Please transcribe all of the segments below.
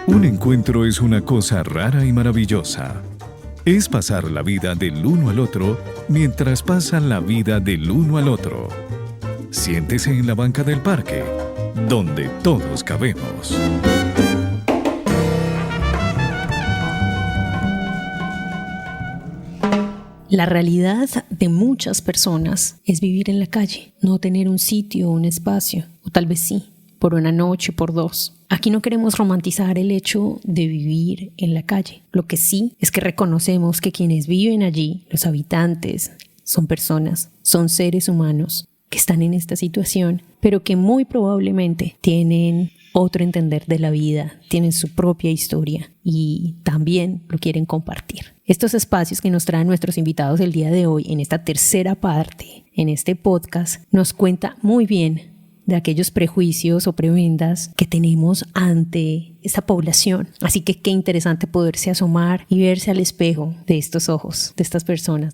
Un encuentro es una cosa rara y maravillosa. Es pasar la vida del uno al otro mientras pasan la vida del uno al otro. Siéntese en la banca del parque, donde todos cabemos. La realidad de muchas personas es vivir en la calle, no tener un sitio, un espacio, o tal vez sí, por una noche, por dos. Aquí no queremos romantizar el hecho de vivir en la calle. Lo que sí es que reconocemos que quienes viven allí, los habitantes, son personas, son seres humanos que están en esta situación, pero que muy probablemente tienen otro entender de la vida, tienen su propia historia y también lo quieren compartir. Estos espacios que nos traen nuestros invitados el día de hoy en esta tercera parte, en este podcast, nos cuenta muy bien de aquellos prejuicios o prebendas que tenemos ante esta población. Así que qué interesante poderse asomar y verse al espejo de estos ojos, de estas personas.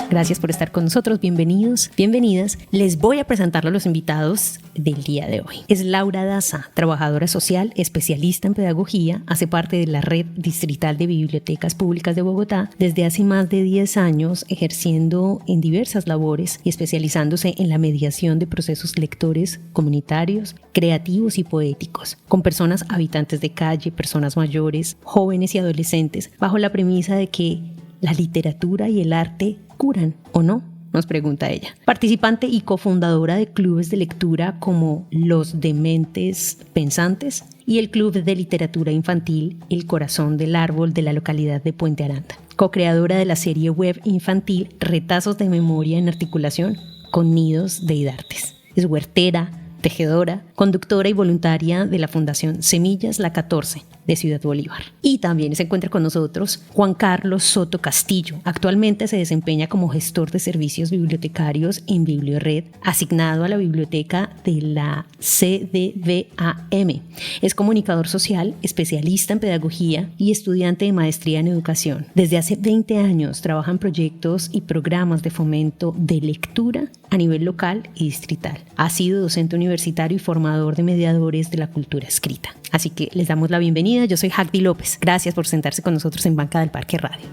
Gracias por estar con nosotros, bienvenidos, bienvenidas. Les voy a presentar a los invitados del día de hoy. Es Laura Daza, trabajadora social, especialista en pedagogía, hace parte de la Red Distrital de Bibliotecas Públicas de Bogotá desde hace más de 10 años, ejerciendo en diversas labores y especializándose en la mediación de procesos lectores comunitarios, creativos y poéticos, con personas habitantes de calle, personas mayores, jóvenes y adolescentes, bajo la premisa de que la literatura y el arte curan, ¿o no?, nos pregunta ella. Participante y cofundadora de clubes de lectura como Los Dementes Pensantes y el Club de Literatura Infantil El Corazón del Árbol de la localidad de Puente Aranda. Co-creadora de la serie web infantil Retazos de Memoria en Articulación con Nidos de Idartes. Es huertera, tejedora, conductora y voluntaria de la Fundación Semillas La 14 de Ciudad Bolívar. Y también se encuentra con nosotros Juan Carlos Soto Castillo. Actualmente se desempeña como gestor de servicios bibliotecarios en Bibliored, asignado a la biblioteca de la CDVAM. Es comunicador social, especialista en pedagogía y estudiante de maestría en educación. Desde hace 20 años trabaja en proyectos y programas de fomento de lectura a nivel local y distrital. Ha sido docente universitario y formador de mediadores de la cultura escrita. Así que les damos la bienvenida. Yo soy Jacdi López. Gracias por sentarse con nosotros en Banca del Parque Radio.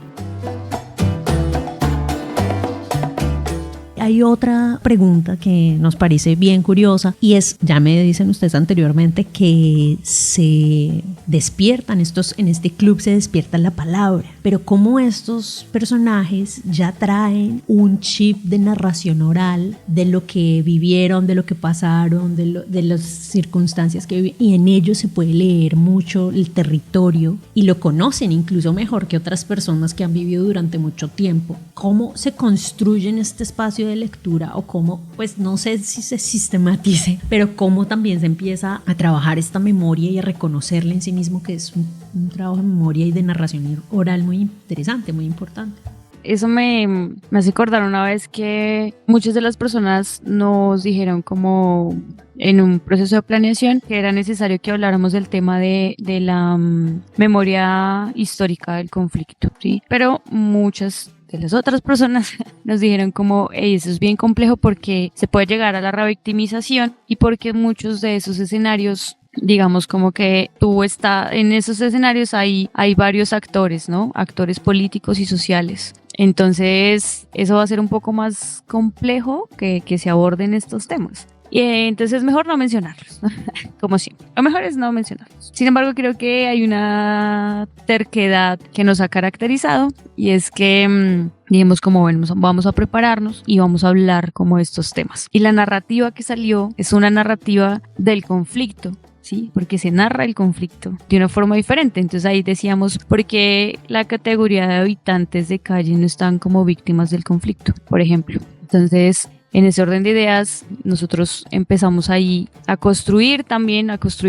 Hay otra pregunta que nos parece bien curiosa y es, ya me dicen ustedes anteriormente que se despiertan en este club se despierta la palabra, pero cómo estos personajes ya traen un chip de narración oral de lo que vivieron, de lo que pasaron, de las circunstancias que viven, y en ellos se puede leer mucho el territorio y lo conocen incluso mejor que otras personas que han vivido durante mucho tiempo. ¿Cómo se construye en este espacio de lectura o cómo, pues no sé si se sistematice, pero cómo también se empieza a trabajar esta memoria y a reconocerla en sí mismo, que es un trabajo de memoria y de narración oral muy interesante, muy importante? Eso me hace acordar una vez que muchas de las personas nos dijeron como en un proceso de planeación que era necesario que habláramos del tema de la memoria histórica del conflicto, ¿sí? Pero muchas de las otras personas nos dijeron como, hey, eso es bien complejo porque se puede llegar a la revictimización y porque muchos de esos escenarios, digamos como que en esos escenarios hay varios actores, ¿no? Actores políticos y sociales. Entonces eso va a ser un poco más complejo que se aborden estos temas. Y entonces es mejor no mencionarlos, ¿no? Como siempre. Lo mejor es no mencionarlos. Sin embargo, creo que hay una terquedad que nos ha caracterizado y es que, digamos, como bueno, vamos a prepararnos y vamos a hablar como de estos temas. Y la narrativa que salió es una narrativa del conflicto, ¿sí? Porque se narra el conflicto de una forma diferente. Entonces ahí decíamos, ¿por qué la categoría de habitantes de calle no están como víctimas del conflicto, por ejemplo? Entonces, en ese orden de ideas, nosotros empezamos ahí a construir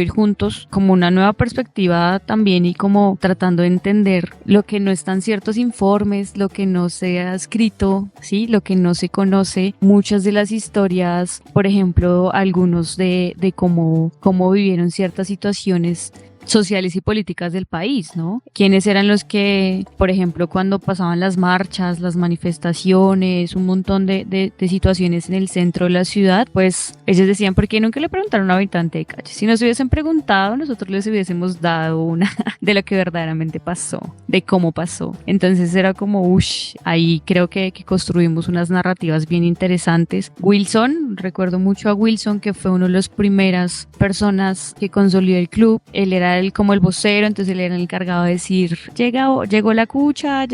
juntos como una nueva perspectiva también y como tratando de entender lo que no están ciertos informes, lo que no se ha escrito, ¿sí? Lo que no se conoce, muchas de las historias, por ejemplo, algunos de cómo vivieron ciertas situaciones sociales y políticas del país, ¿no? ¿Quiénes eran los que, por ejemplo, cuando pasaban las marchas, las manifestaciones, un montón de situaciones en el centro de la ciudad, pues ellos decían, ¿por qué nunca le preguntaron a un habitante de calle? Si nos hubiesen preguntado, nosotros les hubiésemos dado una de lo que verdaderamente pasó, de cómo pasó. Entonces era como, ahí creo que construimos unas narrativas bien interesantes. Wilson, recuerdo mucho a Wilson, que fue una de las primeras personas que consolidó el club. Él era como el vocero, entonces él era el encargado de decir, llegó la cucha,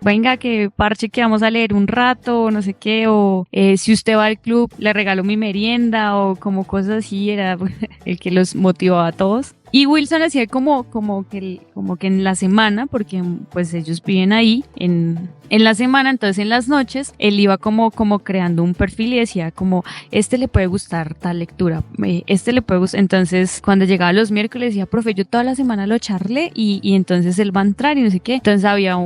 venga que parche que vamos a leer un rato, no sé qué, o si usted va al club le regalo mi merienda, o como cosas así, era el que los motivaba a todos. Y Wilson hacía como que en la semana, porque pues ellos viven ahí en la semana, entonces en las noches él iba como creando un perfil y decía como, le puede gustar tal lectura, le puede gustar. Entonces cuando llegaba los miércoles decía, profe, yo toda la semana lo charlé y entonces él va a entrar y no sé qué. Entonces había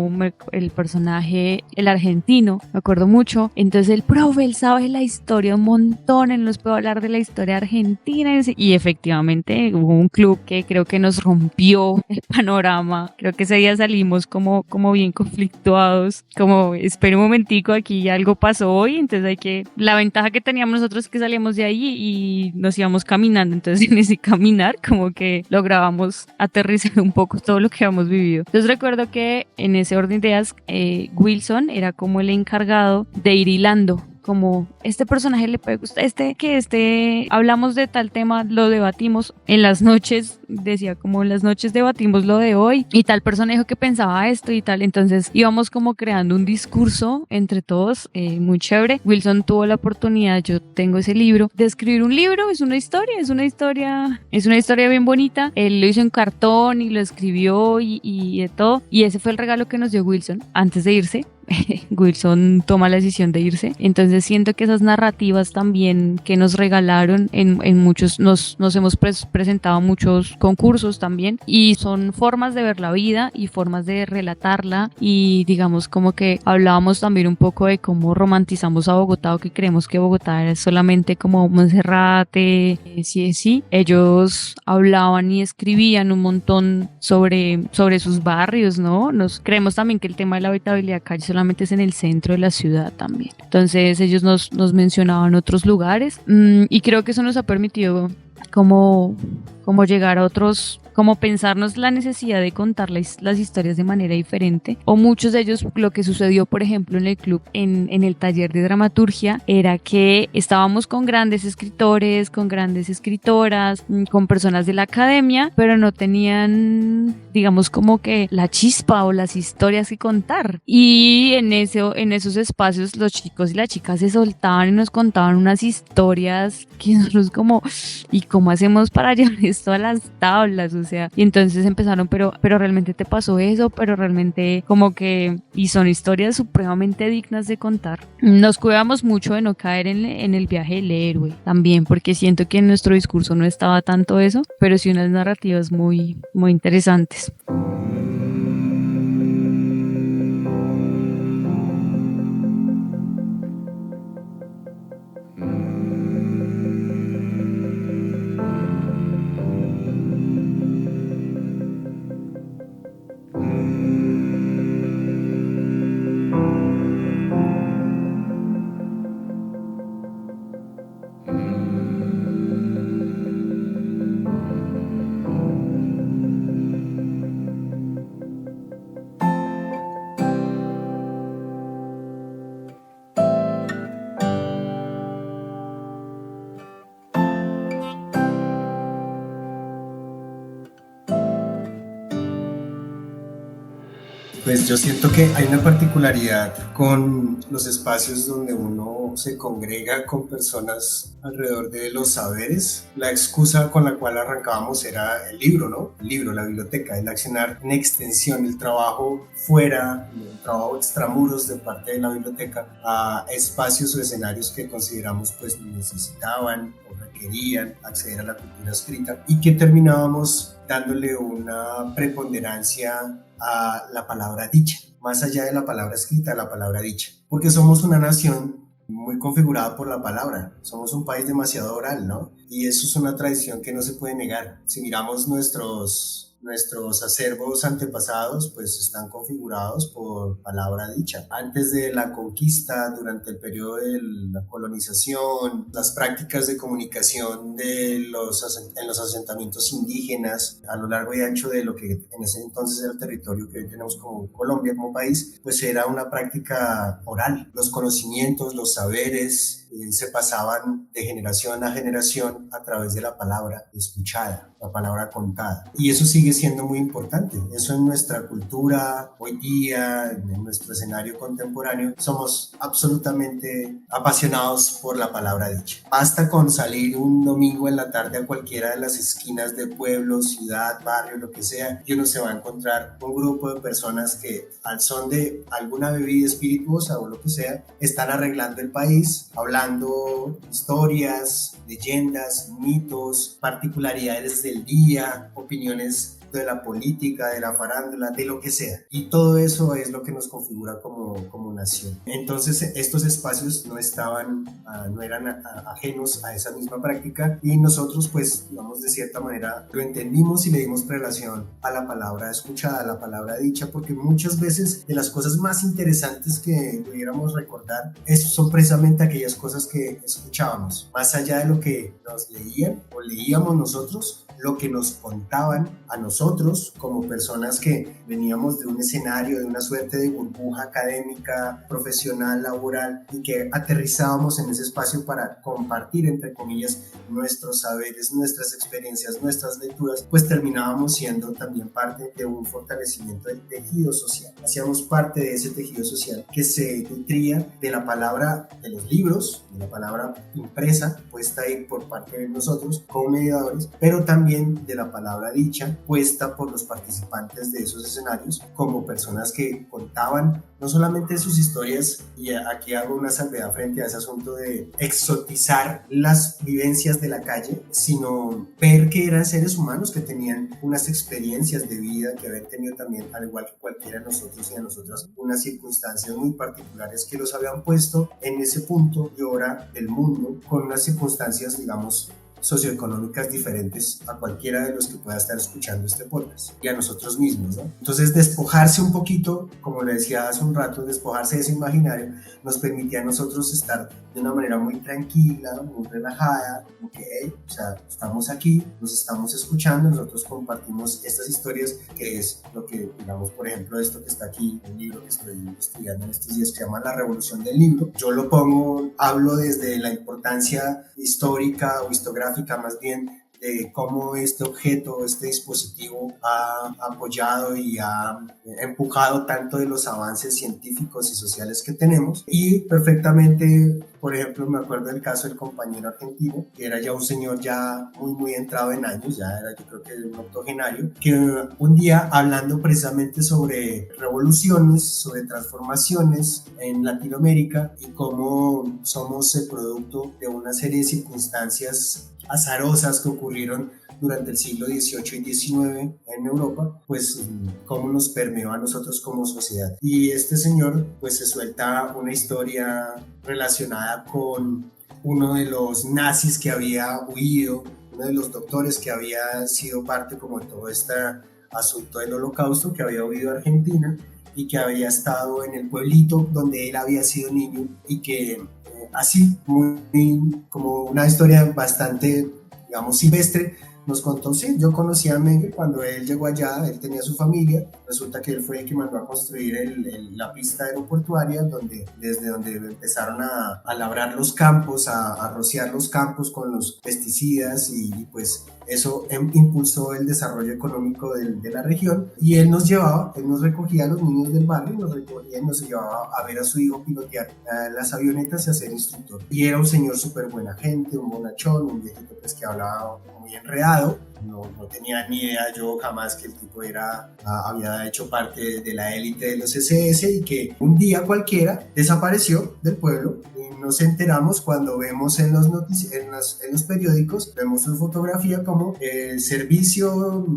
el personaje, el argentino, me acuerdo mucho. Entonces el profe, él sabe la historia un montón, él nos puede hablar de la historia argentina y efectivamente hubo un club que creo que nos rompió el panorama. Creo que ese día salimos como bien conflictuados, como espera un momentico, aquí algo pasó hoy, entonces la ventaja que teníamos nosotros es que salíamos de ahí y nos íbamos caminando, entonces en ese caminar como que lográbamos aterrizar un poco todo lo que habíamos vivido. Entonces recuerdo que en ese orden de ideas Wilson era como el encargado de ir hilando, como este personaje le puede gustar, hablamos de tal tema, lo debatimos en las noches, decía como en las noches debatimos lo de hoy y tal persona dijo que pensaba esto y tal, entonces íbamos como creando un discurso entre todos, muy chévere. Wilson tuvo la oportunidad, yo tengo ese libro, de escribir un libro, es una historia bien bonita, él lo hizo en cartón y lo escribió y de todo, y ese fue el regalo que nos dio Wilson antes de irse. Wilson toma la decisión de irse, entonces siento que esas narrativas también que nos regalaron en muchos, nos hemos presentado muchos concursos también, y son formas de ver la vida y formas de relatarla, y digamos como que hablábamos también un poco de cómo romantizamos a Bogotá, o que creemos que Bogotá es solamente como Monserrate, sí, ellos hablaban y escribían un montón sobre sus barrios, ¿no? Nos creemos también que el tema de la habitabilidad calle solamente es en el centro de la ciudad también. Entonces ellos nos mencionaban otros lugares, y creo que eso nos ha permitido como llegar a otros, como pensarnos la necesidad de contar las historias de manera diferente. O muchos de ellos, lo que sucedió por ejemplo en el club, en el taller de dramaturgia, era que estábamos con grandes escritores, con grandes escritoras, con personas de la academia, pero no tenían, digamos, como que la chispa o las historias que contar, y en esos espacios los chicos y las chicas se soltaban y nos contaban unas historias que nosotros como, ¿y cómo hacemos para llevar esto a las tablas? O sea, y entonces empezaron, pero realmente te pasó eso, pero realmente como que, y son historias supremamente dignas de contar. Nos cuidamos mucho de no caer en el viaje del héroe también, porque siento que en nuestro discurso no estaba tanto eso, pero sí unas narrativas muy, muy interesantes. Pues yo siento que hay una particularidad con los espacios donde uno se congrega con personas alrededor de los saberes. La excusa con la cual arrancábamos era el libro, ¿no? El libro, la biblioteca, el accionar en extensión, el trabajo fuera, el trabajo extramuros de parte de la biblioteca a espacios o escenarios que consideramos pues necesitaban o requerían acceder a la cultura escrita, y que terminábamos dándole una preponderancia a la palabra dicha, más allá de la palabra escrita, la palabra dicha, porque somos una nación muy configurado por la palabra. Somos un país demasiado oral, ¿no? Y eso es una tradición que no se puede negar. Si miramos nuestros acervos antepasados, pues están configurados por palabra dicha. Antes de la conquista, durante el periodo de la colonización, las prácticas de comunicación en los asentamientos indígenas a lo largo y ancho de lo que en ese entonces era el territorio que hoy tenemos como Colombia, como país, pues era una práctica oral. Los conocimientos, los saberes se pasaban de generación a generación a través de la palabra escuchada, la palabra contada. Y eso sigue siendo muy importante. Eso en nuestra cultura hoy día, en nuestro escenario contemporáneo, somos absolutamente apasionados por la palabra dicha. Basta con salir un domingo en la tarde a cualquiera de las esquinas de pueblo, ciudad, barrio, lo que sea, y uno se va a encontrar un grupo de personas que al son de alguna bebida espirituosa o lo que sea, están arreglando el país, hablando historias, leyendas, mitos, particularidades del día, opiniones de la política, de la farándula, de lo que sea. Y todo eso es lo que nos configura como nación. Entonces, estos espacios no eran ajenos a esa misma práctica y nosotros, pues, digamos, de cierta manera lo entendimos y le dimos relación a la palabra escuchada, a la palabra dicha, porque muchas veces de las cosas más interesantes que pudiéramos recordar son precisamente aquellas cosas que escuchábamos, más allá de lo que nos leían o leíamos nosotros, lo que nos contaban a nosotros como personas que veníamos de un escenario, de una suerte de burbuja académica, profesional, laboral, y que aterrizábamos en ese espacio para compartir, entre comillas, nuestros saberes, nuestras experiencias, nuestras lecturas, pues terminábamos siendo también parte de un fortalecimiento del tejido social. Hacíamos parte de ese tejido social que se nutría de la palabra de los libros, de la palabra impresa, puesta ahí por parte de nosotros como mediadores, pero también de la palabra dicha, puesta por los participantes de esos escenarios como personas que contaban no solamente sus historias, y aquí hago una salvedad frente a ese asunto de exotizar las vivencias de la calle, sino ver que eran seres humanos que tenían unas experiencias de vida, que habían tenido también, al igual que cualquiera de nosotros y de nosotras, unas circunstancias muy particulares que los habían puesto en ese punto y hora del mundo, con unas circunstancias, digamos, socioeconómicas diferentes a cualquiera de los que pueda estar escuchando este podcast y a nosotros mismos, ¿no? Entonces, despojarse un poquito, como le decía hace un rato, despojarse de ese imaginario nos permitía a nosotros estar de una manera muy tranquila, muy relajada, o sea, estamos aquí, nos estamos escuchando, nosotros compartimos estas historias, que es lo que, digamos, por ejemplo, esto que está aquí, el libro que estoy estudiando en estos días, que se llama La Revolución del Libro. Yo lo hablo desde la importancia histórica o histográfica más bien de cómo este objeto, este dispositivo ha apoyado y ha empujado tanto de los avances científicos y sociales que tenemos. Y perfectamente, por ejemplo, me acuerdo del caso del compañero argentino, que era ya un señor ya muy entrado en años, ya era, yo creo que un octogenario, que un día, hablando precisamente sobre revoluciones, sobre transformaciones en Latinoamérica y cómo somos el producto de una serie de circunstancias azarosas que ocurrieron durante el siglo XVIII y XIX en Europa, pues cómo nos permeó a nosotros como sociedad. Y este señor pues se suelta una historia relacionada con uno de los nazis que había huido, uno de los doctores que había sido parte como de todo este asunto del Holocausto, que había huido a Argentina y que había estado en el pueblito donde él había sido niño y que así, como una historia bastante, digamos, silvestre, nos contó, sí, yo conocí a Mengele cuando él llegó allá, él tenía su familia, resulta que él fue el que mandó a construir la pista aeroportuaria, desde donde empezaron a labrar los campos, a rociar los campos con los pesticidas y pues eso impulsó el desarrollo económico de la región y él nos recogía a los niños del barrio, nos recogía y nos llevaba a ver a su hijo pilotear las avionetas y a ser instructor. Y era un señor súper buena gente, un bonachón, un viejito pues que hablaba muy enredado, legado. No tenía ni idea yo jamás que el tipo había hecho parte de la élite de los SS y que un día cualquiera desapareció del pueblo y nos enteramos cuando vemos en los periódicos, vemos su fotografía como el servicio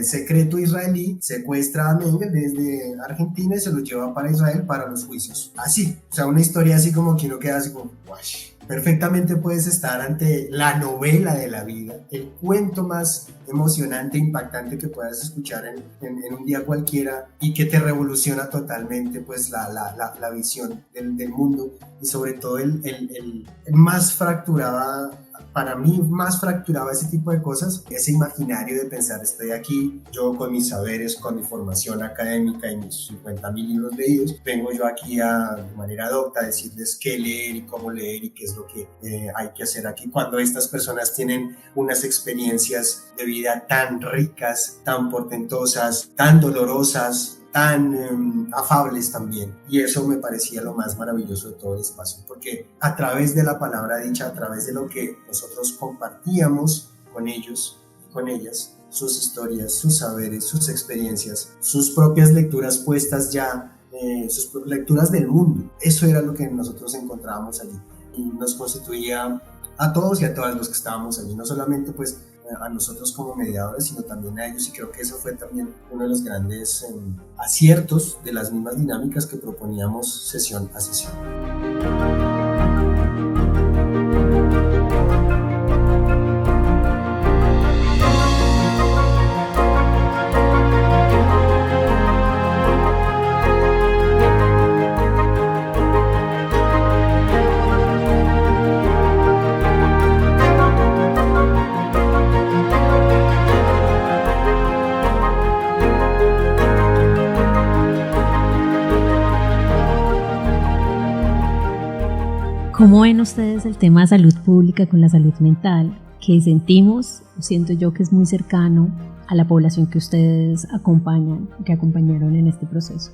secreto israelí secuestra a Mengele desde Argentina y se lo lleva para Israel para los juicios. Así, o sea, una historia así como que uno queda así como, ¡wash! Perfectamente puedes estar ante la novela de la vida, el cuento más emocionante e impactante que puedas escuchar en un día cualquiera y que te revoluciona totalmente pues la visión del mundo y sobre todo el más fracturada. Para mí más fracturaba ese tipo de cosas, ese imaginario de pensar estoy aquí, yo con mis saberes, con mi formación académica y mis 50.000 libros leídos, vengo yo aquí de manera docta a decirles qué leer y cómo leer y qué es lo que hay que hacer aquí, cuando estas personas tienen unas experiencias de vida tan ricas, tan portentosas, tan dolorosas, tan afables también, y eso me parecía lo más maravilloso de todo el espacio, porque a través de la palabra dicha, a través de lo que nosotros compartíamos con ellos y con ellas, sus historias, sus saberes, sus experiencias, sus propias lecturas puestas ya, sus lecturas del mundo, eso era lo que nosotros encontrábamos allí y nos constituía a todos y a todas los que estábamos allí, no solamente pues a nosotros como mediadores, sino también a ellos, y creo que eso fue también uno de los grandes aciertos de las mismas dinámicas que proponíamos sesión a sesión. ¿Cómo ven ustedes el tema de salud pública con la salud mental? Que sentimos, siento yo que es muy cercano a la población que ustedes acompañaron en este proceso.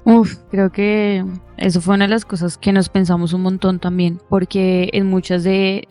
Creo que eso fue una de las cosas que nos pensamos un montón también, porque en muchos de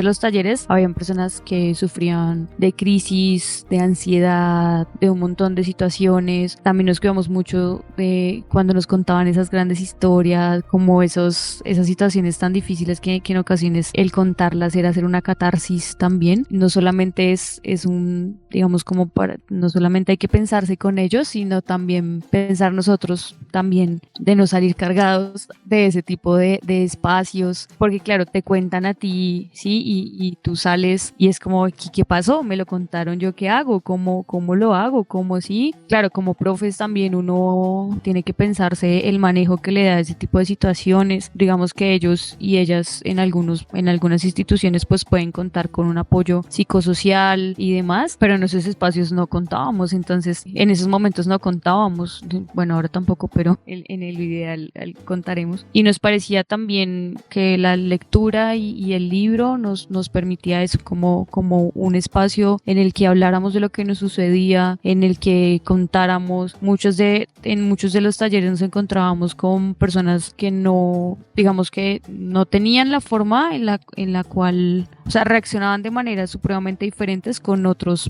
los talleres habían personas que sufrían de crisis, de ansiedad, de un montón de situaciones. También nos cuidamos mucho de cuando nos contaban esas grandes historias, como esas situaciones tan difíciles que en ocasiones el contarlas era hacer una catarsis también. No solamente es un, digamos, como no solamente hay que pensarse con ellos, sino también pensar nosotros también de no salir cargados de ese tipo de espacios, porque claro, te cuentan a ti, ¿sí? Y tú sales y es como, ¿qué pasó? ¿Me lo contaron? ¿Yo qué hago? ¿Cómo lo hago? ¿Cómo sí? Claro, como profes también uno tiene que pensarse el manejo que le da a ese tipo de situaciones. Digamos que ellos y ellas en algunas instituciones pues pueden contar con un apoyo psicosocial y demás, pero en esos espacios no contábamos, entonces en esos momentos no contábamos, bueno, ahora tampoco, pero en el ideal contaremos, y nos parecía también que la lectura y el libro nos permitía eso, como un espacio en el que habláramos de lo que nos sucedía, en el que contáramos. En muchos de los talleres nos encontrábamos con personas que no, digamos que no tenían la forma en la cual, o sea, reaccionaban de maneras supremamente diferentes con otros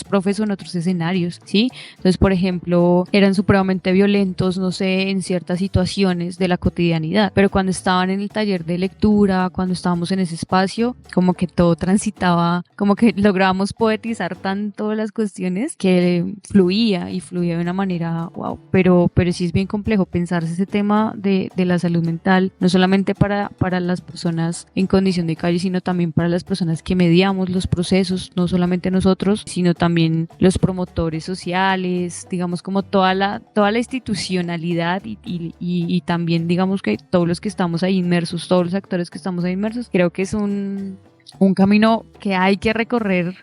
profes o en otros escenarios, ¿sí? Entonces, por ejemplo, eran supremamente violentos, no sé, en ciertas situaciones de la cotidianidad, pero cuando estaban en el taller de lectura, cuando estábamos en ese espacio, como que todo transitaba, como que lográbamos poetizar tanto las cuestiones que fluía de una manera wow, pero sí es bien complejo pensarse ese tema de la salud mental, no solamente para las personas en condición de calle, sino también para las personas que mediamos los procesos, no solamente nosotros, sino también los promotores sociales, digamos como toda la institucionalidad y también digamos que todos los que estamos ahí inmersos, todos los actores que estamos ahí inmersos. Creo que es un camino que hay que recorrer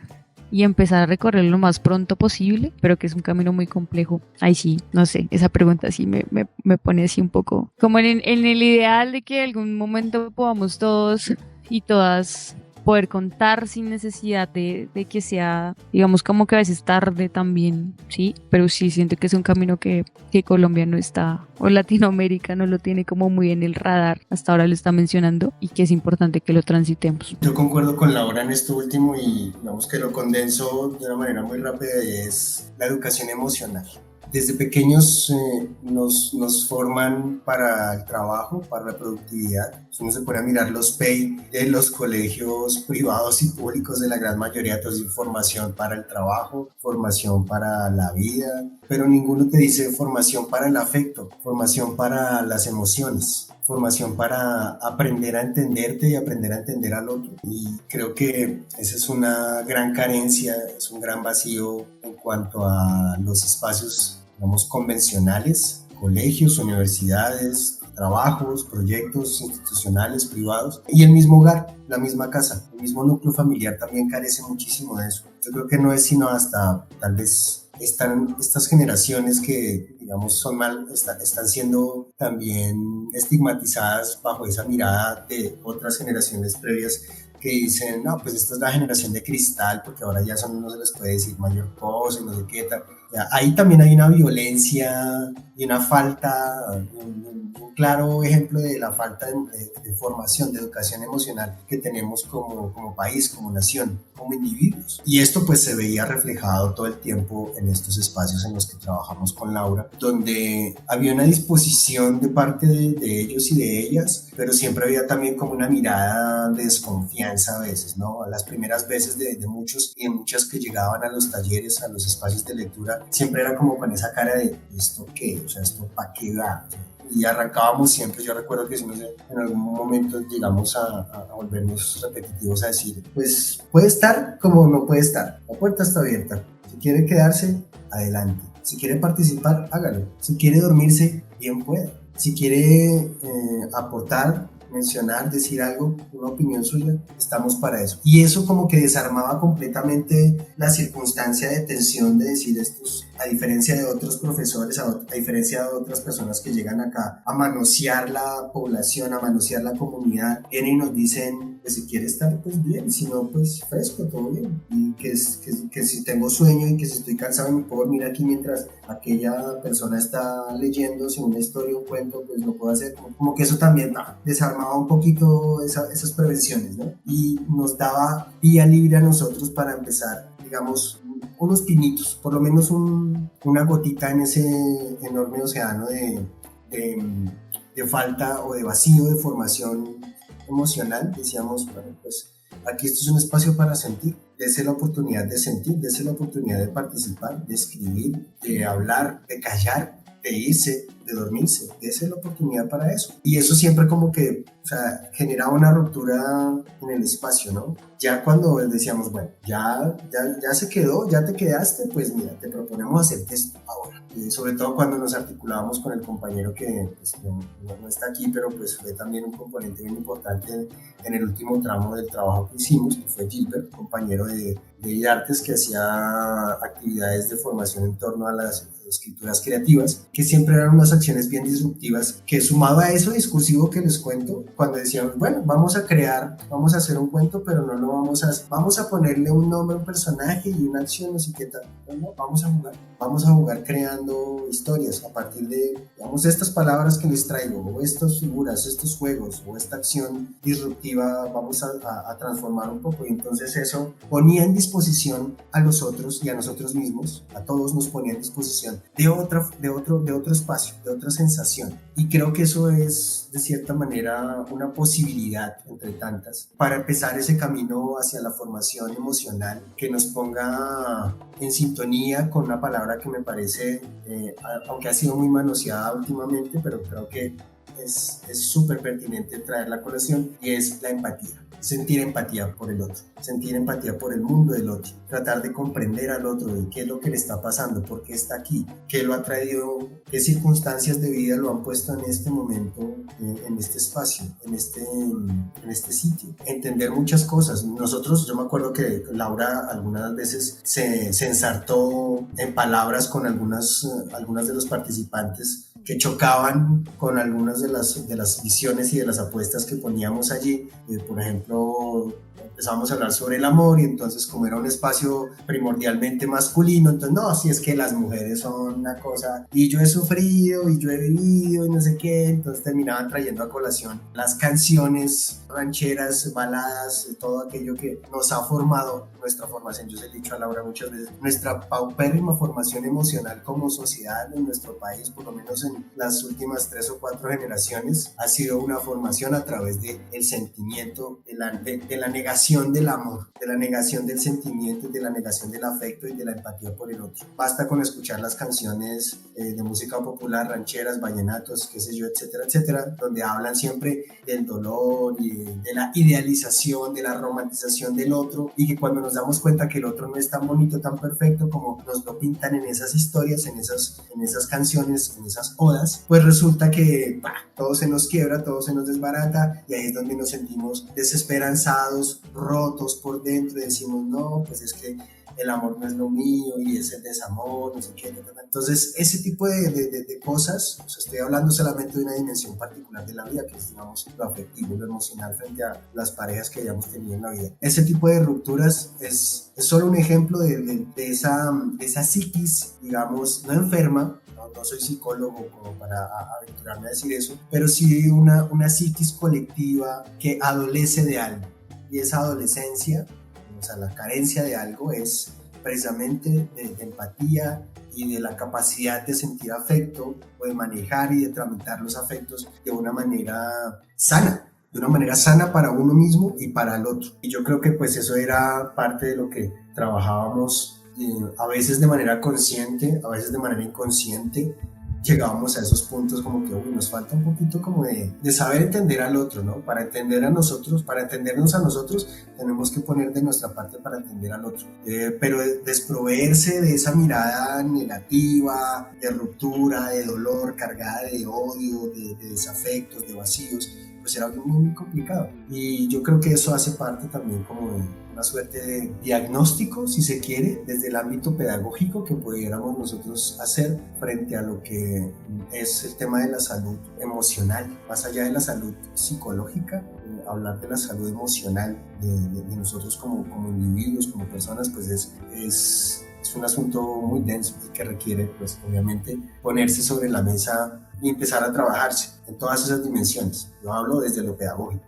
y empezar a recorrerlo lo más pronto posible, pero que es un camino muy complejo. Ahí sí, no sé, esa pregunta sí me pone así un poco como en el ideal de que en algún momento podamos todos y todas poder contar sin necesidad de que sea, digamos, como que a veces tarde también, ¿sí? Pero sí siento que es un camino que Colombia no está, o Latinoamérica no lo tiene como muy en el radar, hasta ahora lo está mencionando, y que es importante que lo transitemos. Yo concuerdo con Laura en esto último y digamos que lo condenso de una manera muy rápida, y es la educación emocional. Desde pequeños nos forman para el trabajo, para la productividad. Uno se pone a mirar los PEI de los colegios privados y públicos de la gran mayoría, entonces formación para el trabajo, formación para la vida, pero ninguno te dice formación para el afecto, formación para las emociones, formación para aprender a entenderte y aprender a entender al otro. Y creo que esa es una gran carencia, es un gran vacío en cuanto a los espacios, digamos, convencionales, colegios, universidades, trabajos, proyectos institucionales, privados, y el mismo hogar, la misma casa, el mismo núcleo familiar también carece muchísimo de eso. Yo creo que no es sino hasta tal vez están estas generaciones que, digamos, están siendo también estigmatizadas bajo esa mirada de otras generaciones previas que dicen, no, pues esta es la generación de cristal, porque ahora ya no se les puede decir mayor cosa y no sé qué tal. Ya, ahí también hay una violencia y una falta, un claro ejemplo de la falta de formación, de educación emocional que tenemos como país, como nación, como individuos. Y esto pues se veía reflejado todo el tiempo en estos espacios en los que trabajamos con Laura, donde había una disposición de parte de ellos y de ellas, pero siempre había también como una mirada de desconfianza a veces, ¿no? A las primeras veces de muchos y de muchas que llegaban a los talleres, a los espacios de lectura, siempre era como con esa cara de ¿esto qué? O sea, ¿esto para qué va? Y arrancábamos siempre, yo recuerdo que en algún momento llegamos a volvernos repetitivos, a decir, pues puede estar como no puede estar, la puerta está abierta, si quiere quedarse, adelante, si quiere participar, hágalo, si quiere dormirse, bien puede, si quiere aportar, mencionar, decir algo, una opinión suya, estamos para eso. Y eso como que desarmaba completamente la circunstancia de tensión de decir estos, a diferencia de otros profesores, a diferencia de otras personas que llegan acá a manosear la población, a manosear la comunidad, vienen y nos dicen, pues si quiere estar, pues bien, si no, pues fresco, todo bien. Y que si tengo sueño y que si estoy cansado me puedo dormir aquí mientras aquella persona está leyendo, si una historia, un cuento, pues lo puedo hacer. Como que eso también desarmaba un poquito esas prevenciones, ¿no? Y nos daba vía libre a nosotros para empezar, digamos, unos pinitos, por lo menos una gotita en ese enorme océano de falta o de vacío de formación emocional. Decíamos, bueno, pues aquí esto es un espacio para sentir, dése la oportunidad de sentir, dése la oportunidad de participar, de escribir, de hablar, de callar, de irse, de dormirse, dése la oportunidad para eso. Y eso siempre como que, o sea, generaba una ruptura en el espacio, ¿no? Ya cuando decíamos, bueno, ya se quedó, ya te quedaste, pues mira, te proponemos hacerte esto ahora. Y sobre todo cuando nos articulábamos con el compañero que pues, no está aquí, pero pues fue también un componente bien importante en el último tramo del trabajo que hicimos, que fue Gilbert, compañero de IDARTES, que hacía actividades de formación en torno a las escrituras creativas, que siempre eran unas acciones bien disruptivas, que sumado a eso discursivo que les cuento, cuando decíamos, bueno, vamos a hacer un cuento, pero no lo vamos a ponerle un nombre a un personaje y una acción, no sé qué tal, no, vamos a jugar creando historias a partir de, digamos, estas palabras que les traigo, o estas figuras, estos juegos, o esta acción disruptiva, vamos a transformar un poco, y entonces eso ponía en disposición a los otros y a nosotros mismos, a todos nos ponía en disposición de otro espacio, de otra sensación. Y creo que eso es, de cierta manera, una posibilidad entre tantas para empezar ese camino hacia la formación emocional que nos ponga en sintonía con una palabra que me parece, aunque ha sido muy manoseada últimamente, pero creo que es súper pertinente traerla a colación, y es la empatía. Sentir empatía por el otro, sentir empatía por el mundo del otro, tratar de comprender al otro, de qué es lo que le está pasando, por qué está aquí, qué lo ha traído, qué circunstancias de vida lo han puesto en este momento, en este espacio, en este sitio. Entender muchas cosas. Yo me acuerdo que Laura algunas veces se ensartó en palabras con algunas de los participantes que chocaban con algunas de las visiones y de las apuestas que poníamos allí. Por ejemplo, ejemplo, empezamos a hablar sobre el amor y entonces como era un espacio primordialmente masculino, entonces no, si es que las mujeres son una cosa y yo he sufrido y yo he vivido y no sé qué, entonces terminaban trayendo a colación las canciones rancheras, baladas, todo aquello que nos ha formado nuestra formación. Yo se he dicho a Laura muchas veces, nuestra paupérrima formación emocional como sociedad en nuestro país, por lo menos en las últimas 3 o 4 generaciones, ha sido una formación a través del sentimiento, de la negación del amor, de la negación del sentimiento, de la negación del afecto y de la empatía por el otro. Basta con escuchar las canciones de música popular, rancheras, vallenatos, qué sé yo, etcétera, etcétera, donde hablan siempre del dolor y de la idealización, de la romantización del otro, y que cuando nos damos cuenta que el otro no es tan bonito, tan perfecto como nos lo pintan en esas historias, en esas canciones, en esas odas, pues resulta que todo se nos quiebra, todo se nos desbarata, y ahí es donde nos sentimos desesperanzados, rotos por dentro, y decimos, no, pues es que el amor no es lo mío y es el desamor, no sé qué. Entonces, ese tipo de cosas, o sea, estoy hablando solamente de una dimensión particular de la vida, que es, digamos, lo afectivo, lo emocional frente a las parejas que hayamos tenido en la vida. Ese tipo de rupturas es solo un ejemplo de esa psiquis, digamos, no enferma. No soy psicólogo como para aventurarme a decir eso, pero sí una psiquis colectiva que adolece de algo. Y esa adolescencia, o sea, la carencia de algo, es precisamente de empatía y de la capacidad de sentir afecto o de manejar y de tramitar los afectos de una manera sana para uno mismo y para el otro. Y yo creo que pues eso era parte de lo que trabajábamos, a veces de manera consciente, a veces de manera inconsciente. Llegábamos a esos puntos como que nos falta un poquito como de saber entender al otro, ¿no? Para entender a nosotros, para entendernos a nosotros, tenemos que poner de nuestra parte para entender al otro. Pero desproveerse de esa mirada negativa, de ruptura, de dolor, cargada de odio, de desafectos, de vacíos, pues era algo muy, muy complicado. Y yo creo que eso hace parte también como de una suerte de diagnóstico, si se quiere, desde el ámbito pedagógico que pudiéramos nosotros hacer frente a lo que es el tema de la salud emocional, más allá de la salud psicológica, hablar de la salud emocional de nosotros como individuos, como personas, pues es un asunto muy denso y que requiere, pues obviamente, ponerse sobre la mesa y empezar a trabajarse en todas esas dimensiones. Yo hablo desde lo pedagógico.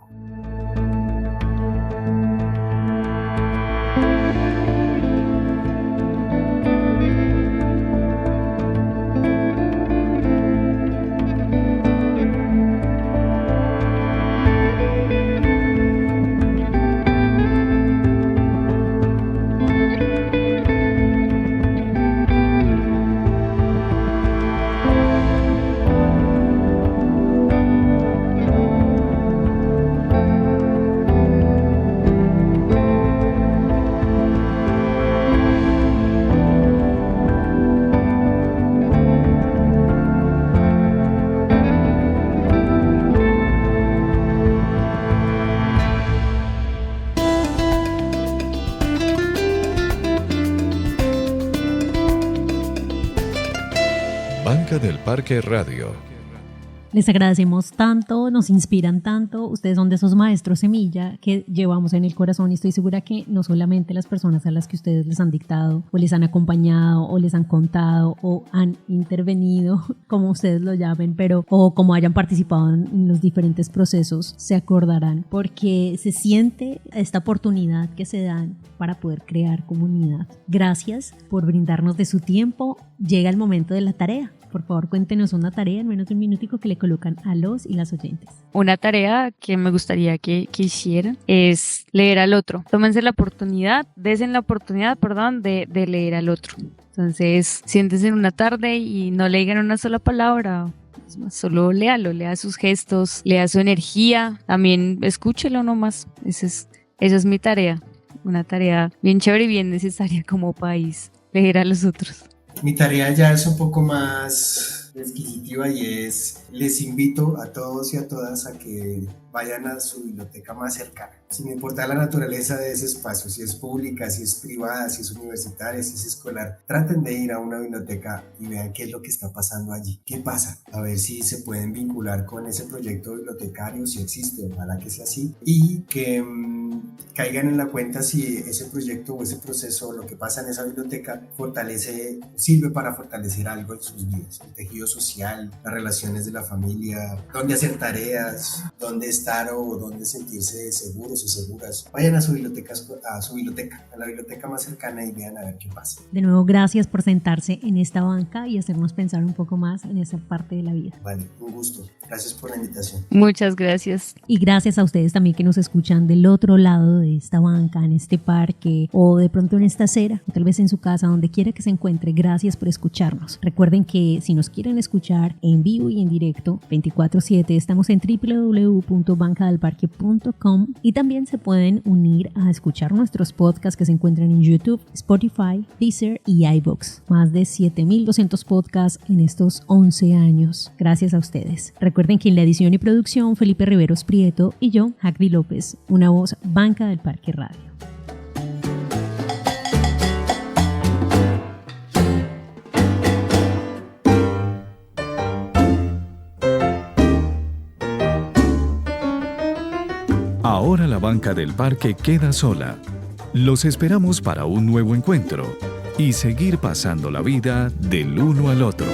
Banca del Parque Radio. Les agradecemos tanto, nos inspiran tanto. Ustedes son de esos maestros semilla que llevamos en el corazón, y estoy segura que no solamente las personas a las que ustedes les han dictado o les han acompañado o les han contado o han intervenido, como ustedes lo llamen, o como hayan participado en los diferentes procesos, se acordarán, porque se siente esta oportunidad que se dan para poder crear comunidad. Gracias por brindarnos de su tiempo. Llega el momento de la tarea. Por favor, cuéntenos una tarea en menos de un minutico que le colocan a los y las oyentes. Una tarea que me gustaría que hicieran es leer al otro. Tómense la oportunidad, desen la oportunidad, de leer al otro. Entonces, siéntense en una tarde y no le digan una sola palabra. Es más, solo léalo, lea sus gestos, lea su energía. También escúchelo nomás. Esa es mi tarea. Una tarea bien chévere y bien necesaria como país. Leer a los otros. Mi tarea ya es un poco más exquisitiva y les invito a todos y a todas a que vayan a su biblioteca más cercana. Sin importar la naturaleza de ese espacio, si es pública, si es privada, si es universitaria, si es escolar, traten de ir a una biblioteca y vean qué es lo que está pasando allí. ¿Qué pasa? A ver si se pueden vincular con ese proyecto bibliotecario, si existe, ojalá que sea así, y que caigan en la cuenta si ese proyecto o ese proceso, lo que pasa en esa biblioteca, sirve para fortalecer algo en sus vidas, el tejido social, las relaciones de la familia, dónde hacer tareas, dónde estar o dónde sentirse seguros o seguras. Vayan a su biblioteca, a la biblioteca más cercana y vean a ver qué pasa. De nuevo, gracias por sentarse en esta banca y hacernos pensar un poco más en esa parte de la vida. Vale, un gusto. Gracias por la invitación. Muchas gracias. Y gracias a ustedes también que nos escuchan del otro lado de esta banca, en este parque o de pronto en esta acera, o tal vez en su casa, donde quiera que se encuentre. Gracias por escucharnos. Recuerden que si nos quieren escuchar en vivo y en directo 24/7, estamos en www.bancadelparque.com y también se pueden unir a escuchar nuestros podcasts que se encuentran en YouTube, Spotify, Deezer y iVoox. Más de 7,200 podcasts en estos 11 años. Gracias a ustedes. Recuerden que en la edición y producción Felipe Riveros Prieto y yo, Jacvi López, una voz Banca del Parque Radio. Ahora la banca del parque queda sola. Los esperamos para un nuevo encuentro y seguir pasando la vida del uno al otro.